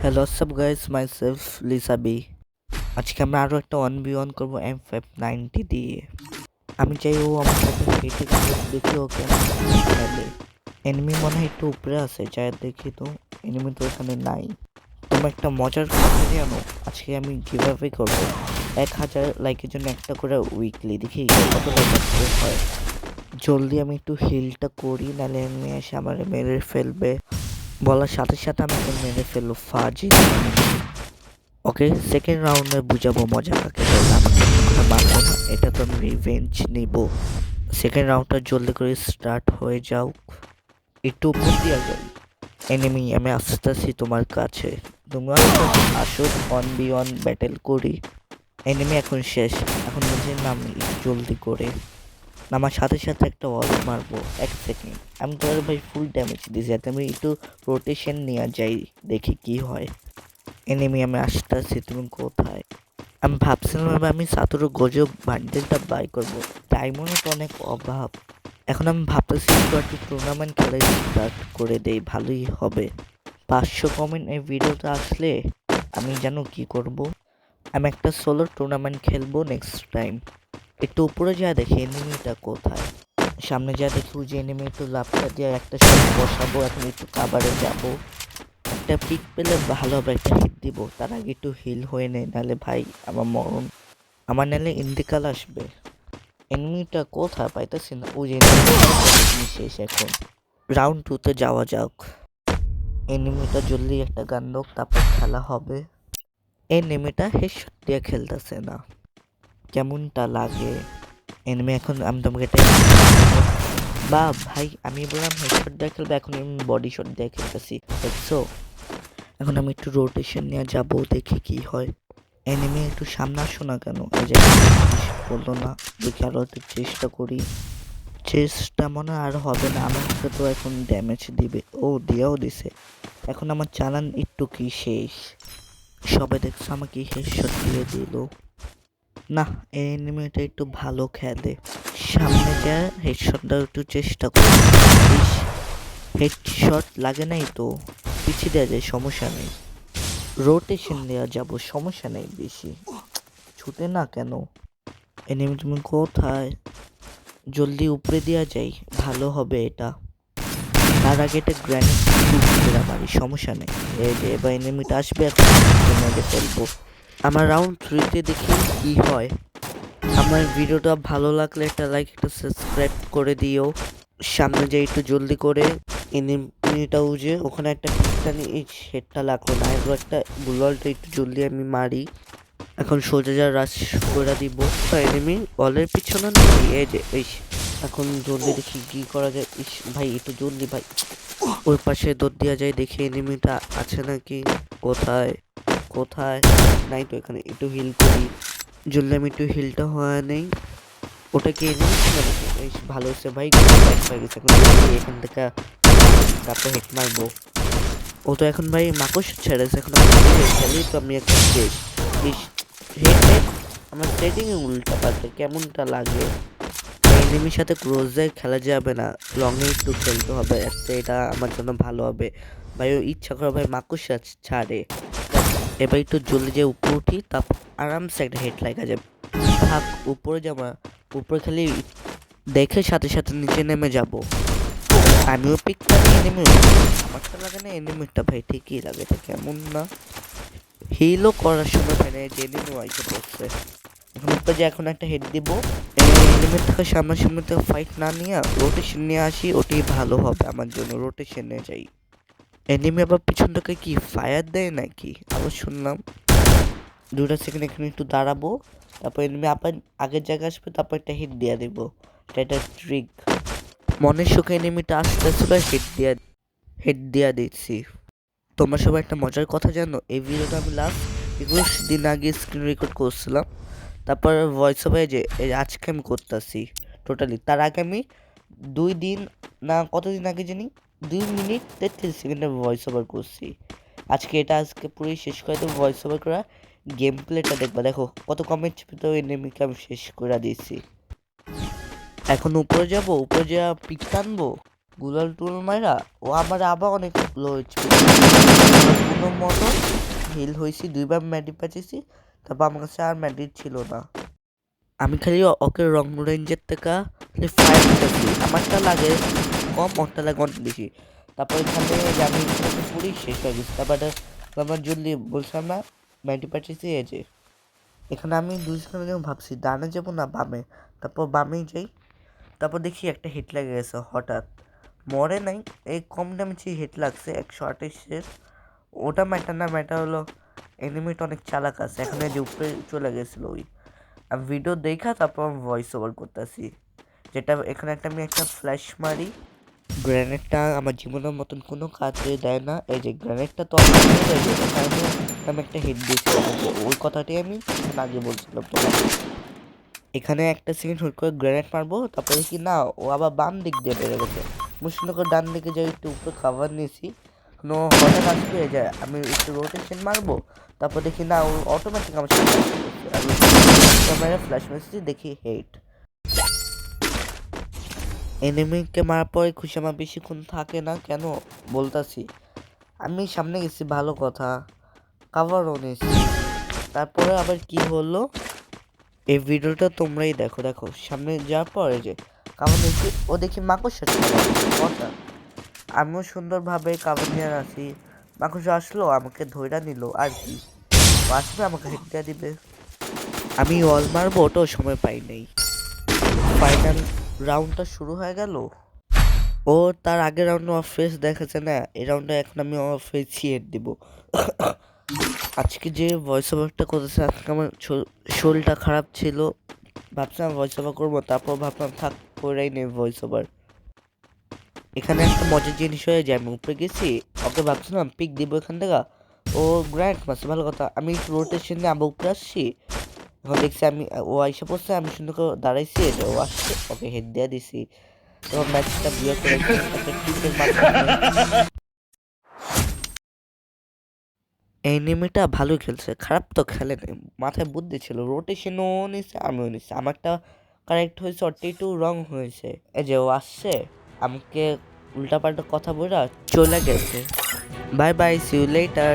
Hello সব guys myself লিসাবি। আজকে আমরা আরও একটা 1v1 করবো M590 দিয়ে। আমি চাই ও আমার সাথে হেঁটে দেখি ও কেমন খেলে। এনিমি মনে হয় একটু উপরে আছে, যাই দেখি তো। এনিমি তো এখানে নাই। তোমার একটা মজার কথা জানো, আজকে আমি কিভাবে করবো 1000 লাইকের জন্য একটা করে উইকলি দেখি কত লাইক আসতে হয়। জলদি আমি একটু হিলটা করি, নাহলে এনিমি এসে আমার মেরে ফেলবে। বলার সাথে সাথে আমাকে মেরে ফেললো ফাজিল। ওকে, সেকেন্ড রাউন্ডে বুঝাবো মজা কাকে বলে। আমাকে মারবো না, এটা তো আমি রিভেঞ্জ নিব। সেকেন্ড রাউন্ডটা জলদি করে স্টার্ট হয়ে যাও। একটু উপর দিয়া যাই। এনিমি আমি আসতেছি তোমার কাছে, তোমার আসো 1v1 ব্যাটেল করি। এনিমি এখন শেষ, এখন নিজের নাম জলদি করে নামার সাথে সাথে একটা ওয়াল মারবো। 1 সেকেন্ড, আমি তো ভাই ফুল ড্যামেজ দিয়েছি, যাতে আমি একটু রোটেশন নিয়ে যাই, দেখি কি হয়। এনিমি আমি আসতেছি, তুমি কোথায়? আমি ভাবছিলাম আমি সাতুরু গজব বান্ডেলটা বাই করবো, ডায়মন্ড তো অনেক অভাব। এখন আমি ভাবতেছি একটু টুর্নামেন্ট খেলে স্টার্ট করে দেই, ভালোই হবে। 500 কমেন্ট এই ভিডিওটা আসলে আমি জানো কি করব, আমি একটা সোলো টুর্নামেন্ট খেলবো নেক্সট টাইম। একটু উপরে যা দেখি এনিমিটা কোথায়। সামনে যা দেখি যে এনিমি, একটু লাভটা দিয়ে একটা শট বসাবো। এখন একটু কাবারে যাবো, একটা পিক পেলে ভালো হবে, একটা হিট দিব। তার আগে একটু হিল হয়ে নেই, নাহলে ভাই আমার মরণ, আমার নাহলে ইন্দিকাল আসবে। এনিমিটা কোথায় পাইতেছি না, ওই যে enemy শেষ। এখন রাউন্ড 2তে যাওয়া যাক। এনিমিটা জলদি একটা গান হোক, তারপর খেলা হবে। এনিমিটা হেডশট দিয়ে খেলতেছে না, কেমনটা লাগে। এনিমি এখন আমি তোমাকে বা ভাই, আমি বললাম হেডশট দিয়ে খেলবে, এখন আমি বডি শট দিয়ে খেলতেছি, দেখছো। এখন আমি একটু রোটেশন নিয়ে যাবো, দেখি কি হয়। এনিমি একটু সামনে আসো না কেন, এই যে বললো না, দেখি আরো একটু চেষ্টা করি। চেষ্টা মনে আর হবে না, আমাকে তো এখন ড্যামেজ দিবে। ও দিয়েও দিছে। এখন আমার চালান একটু কি শেষ, সবাই দেখছো আমাকে হেডশট দিয়ে দিল। না, এই এনিমিটা একটু ভালো খেলে। সামনে যা হেডশটটা একটু চেষ্টা করি। হেডশট লাগে নাই তো, পিছিয়ে দেওয়া যায়, সমস্যা নেই। রোটেশন দেওয়া যাবো, সমস্যা নেই বেশি। ছুটে না কেন এনিমি, তুমি কোথায়? জলদি উপরে দেওয়া যাই, ভালো হবে এটা। তার আগে এটা গ্র্যানেড করে মারি, সমস্যা নেই। এই যে এবার এনিমিটা আসবে, এখন মেরে ফেলবো। আমার রাউন্ড 3তে দেখি কি হয়। আমার ভিডিওটা ভালো লাগলে একটা লাইক, একটা সাবস্ক্রাইব করে দিও। সামনে যাই একটু জলদি করে। এনিমিটাও যে ওখানে একটা কিস্তানি হেডটা লাগলো না, এবার একটা বুলওয়ালটা একটু জলদি আমি মারি। এখন সোজা যা রাশ করে দিব। এনিমি বলের পিছনে নেই, এই যে এই। এখন জলদি দেখি কি করা যায়। ইস ভাই, একটু জলদি ভাই, ওই পাশে দৌড় দেওয়া যায়, দেখি এনিমিটা আছে নাকি। কোথায় কোথায়, নাই তো এখানে। একটু হিল করি, জলদি আমি একটু হিলটা হওয়া নেই। ওটা কি এনিমি ছিল নাকি? বেশ ভালো হচ্ছে ভাই, ব্যাক হয়ে গেছে। এখন এখান থেকে তারপর হেড মারবো। ও তো এখন ভাই মাকড় ছেড়েছে, এখন খেলেই তো আমি একটা শেষ। ইস, হেড হেড আমার সেটিং এ উল্টা পাল্টা, কেমনটা লাগে। এনিমির সাথে ক্লোজে খেলা যাবে না, লং এ একটু খেলতে হবে, একটা এটা আমার জন্য ভালো হবে। ভাই ও ইচ্ছা করে ভাই মাকড় ছাড়ে। এবার একটু জলদি যে উপরে উঠি, তারপর আরামসে একটা হেড লাগা যাবে। থাক, উপরে যাবো, উপরে খালি দেখে সাথে সাথে নিচে নেমে যাব। আমিও পিক করি, এনিমি আমারটা লাগে না, এনিমিটা ভাই ঠিকই লাগে, এটা কেমন না। হিলও করার সময় ভাই না, যে এনিমি আইসে পড়ছে। এখন উপরে যে এখন একটা হেড দিব। এনিমির থেকে সামনাসামনি থেকে ফাইট না নিয়ে রোটেশন নিয়ে আসি, ওটাই ভালো হবে আমার জন্য। রোটেশনে যাই। এনিমি আবার পিছন থেকে কি ফায়ার দেয় নাকি, আবার শুনলাম। 2 সেকেন্ড এখানে একটু দাঁড়াবো, তারপর এনিমি আবার আগের জায়গায় আসবে, তারপর একটা হিট দিয়ে দেবো। এটা ট্রিক। মনের সুখে এনিমিটা আসতেছিল, হেড দিয়া দিচ্ছি। তোমরা সবাই একটা মজার কথা জানো, এই ভিডিওটা আমি লাস্ট 21 দিন আগে স্ক্রিন রেকর্ড করছিলাম। তারপর ভয়েস ওভারে যে আজকে আমি করতেছি টোটালি। তার আগে আমি 2 দিন না কতদিন আগে জানি 2 মিনিট 33 সেকেন্ডের ভয়েস ওভার করছি। আজকে পুরোই শেষ করে দেবো ভয়েস ওভার করা। গেম প্লেটা দেখবা, দেখো কত কমেন্ট তো এনিমিকে আমি শেষ করে দিয়েছি। এখন উপরে যাব, উপরে যা পিক টানবো গুলাল টুল মাইরা, ও আমার আবার অনেক লো এইচপি কোনো মতো হিল হয়েছি, 2বার মেডি পাচ্ছি। তারপর আমার কাছে আর মেডি ছিল না। আমি খালি ওকে রং রেঞ্জের থেকে খালি ফায়ার করতেছি, আমারটা লাগে কম, ওরটা লাগে অনেক বেশি। তারপর এখানে যে আমি পুরি শেষ হয়ে গেছি। তারপরে আমার জলদি বলছিলাম না মেডি পাচ্ছি, এই যে এখানে আমি 2 সেকেন্ড ভাবছি ডানে যাবো না বামে, তারপর বামেই যাই। তারপর দেখি একটা হিট লেগে গেছে হঠাৎ, মরে নাই, এই কম ড্যামেজে হিট লাগছে 128-এর। ওটা ম্যাটার না, ম্যাটার হলো এনিমিটা অনেক চালাক আছে, এখানে যে উপরে চলে গেছিলো ওই। আমি ভিডিও দেখা তারপর আমি ভয়েস ওভার করতেছি, যেটা এখানে আমি একটা ফ্ল্যাশ মারি। গ্রেনেডটা আমার জীবনের মতন কোনো কাজে দেয় না, এই যে গ্রেনেডটা তো আমি একটা হিট দিয়েছিলাম, ওই কথাটি আমি আগে বলছিলাম তোমাকে। এখানে একটা সেকেন্ড হুট করে গ্রেনেড মারবো, তারপরে কি না ও আবার বাম দিক দিয়ে বেড়ে গেছে। মুশকিল করে ডান দিকে যাই, একটু উপরে খাবার নিয়েছি, কোনো হঠাৎ আসবে যায়, আমি একটু রোটেশন মারবো, তারপর দেখি না ও অটোমেটিক আমার সাথে আমি ক্যামেরা ফ্ল্যাশ মেরেছি, দেখি হেড। এনিমিকে মারার পরে খুশি আমার বেশিক্ষণ থাকে না, কেন বলতাছি, আমি সামনে গেছি ভালো কথা, কাভারও নিয়েছি। তারপরে আবার কি হলো, এই ভিডিওটা তোমরাই দেখো। দেখো সামনে যাওয়ার পরে যে কাভার নিয়েছি, ও দেখি মাকড়সার কথা, আমিও সুন্দরভাবে কাভার নিয়ে আসি, মাকড়সা আসলো আমাকে ধইরা নিল, আর কি ও আসবে আমাকে হেডটা দিবে, আমি ওয়াল মারবো ওটাও সময় পাই নাই। ফাইনাল রাউন্ডটা শুরু হয়ে গেল, ও তার আগের রাউন্ডে আমার ফেস দেখাচ্ছে না, এই রাউন্ডে এখন আমি আমার ফেস ছিঁড়ে দিব। আজকে যে ভয়েস ওভারটা করেছে, আজকে আমার শরীরটা খারাপ ছিল, ভাবছিলাম ভয়েস ওভার করবো, তারপর ভাবলাম থাক করেই নেই ভয়েস ওভার। এখানে একটা মজার জিনিস হয়ে যায়, আমি উপরে গেছি, ওকে ভাবছিলাম পিক দিব এখান থেকে, ও গ্র্যান্ড মারছে ভালো কথা, আমি রোটেশন নিয়ে আবার উপরে আসছি, এখন দেখছি আমি ও আইসা পড়ছে, আমি সুন্দর করে দাঁড়াইছি, এটা ও আসছে, ওকে হেড দিয়ে দিছি। এবং ম্যাচটা বিয়ে করেছি একটা কিকের মাধ্যমে। এনিমিটা ভালোই খেলছে, খারাপ তো খেলে নাই, মাথায় বুদ্ধি ছিল, রোটেশনও নিছে আমিও নিছি, আমারটা কারেক্ট হয়েছে, ওরটা একটু রং হয়েছে। এই যে ও আসছে, আমাকে উল্টাপাল্টা কথা বলে চলে গেছে। Bye bye, see you letter.